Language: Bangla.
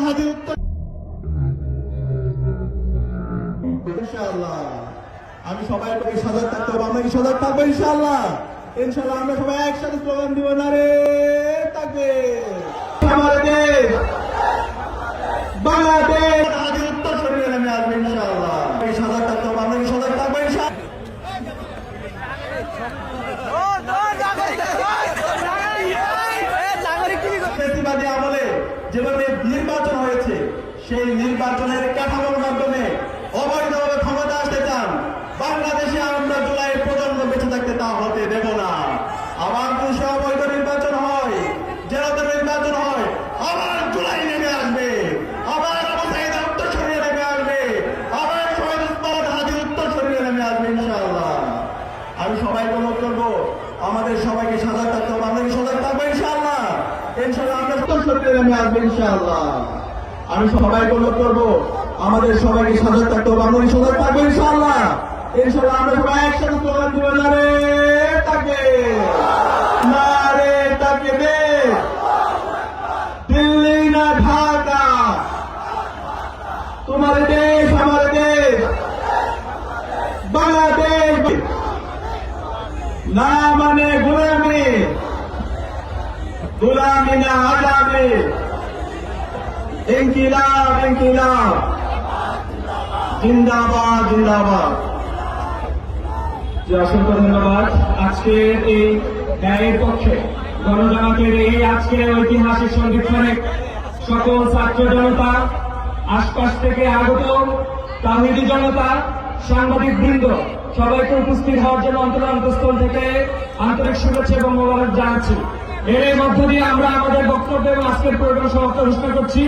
হাজির উত্তর ইনশাআল্লাহ। আমি সবাই প্রতি সজাগ থাকতে হবে, আমরা কি সজাগ থাকবো ইনশাআল্লাহ? ইনশাআল্লাহ আমরা সবাই একসাথে স্লোগান দিব, নারে তাকবীর, আমাদের দেশ বাংলাদেশ হাজির উত্তর শরীরে নেমে আসবে ইনশাআল্লাহ। সজাগ থাকতে হবে, আমরা কি সজাগ থাকবো ইনশাআল্লাহ? ফ্যাসিবাদী আমলে যেভাবে নির্বাচন হয়েছে, সেই নির্বাচনের কাঠামোর মাধ্যমে অবৈধভাবে ক্ষমতা আসতে চান, বাংলাদেশে আমরা জুলাইয়ের প্রজন্ম বেঁচে থাকতে তা হতে দেব না। আবার যদি অবৈধ নির্বাচন হয়, যেহেতু নির্বাচন হয়, আবার জুলাই নেমে আসবে, আবার অবসায়ী উত্তর সরিয়ে নেমে আসবে, আবার শহীদ উৎপাদ হাজির উত্তর সরিয়ে নেমে আসবে ইনশাআল্লাহ। আমি সবাইকে অনুরোধ করবো, আমাদের সবাইকে সজাগ থাকতে হবে, আমরা কি সজাগ থাকবো ইনশাআল্লাহ? ইনশাআল্লাহ আমরা উত্তর সরিয়ে নেমে আসবে ইনশাআল্লাহ। আমি সবাইকে অনুরোধ করবো, আমাদের সবাইকে সজাগ থাকতে হবে, আমরা কি সজাগ থাকবো ইনশাআল্লাহ? ইনশাআল্লাহ আমরা সবাই একসাথে স্লোগান দিব, নারে তাকবীর, নারে তাকবীর, দিল্লি না ঢাকা, তোমার দেশ আমার দেশ বাংলাদেশ, না মানে গোলামি, গোলামি না আজাদি, ইনকিলাব ইনকিলাব, জিন্দাবাদ জিন্দাবাদ। অসংখ্য ধন্যবাদ। আজকের এই ন্যায়ের পক্ষে গণজমাতের এই আজকের ঐতিহাসিক সন্ধিক্ষণে সকল ছাত্র জনতা, আশপাশ থেকে আগত তাহিদি জনতা, সাংবাদিক বৃন্দ সবাইকে উপস্থিত হওয়ার জন্য অন্তরস্থল থেকে আন্তরিক শুভেচ্ছা এবং মোবারক জানাচ্ছি। এর মধ্য দিয়ে আমরা আমাদের বক্তব্য এবং আজকের প্রোগ্রাম সমাপ্ত ঘোষণা করছি।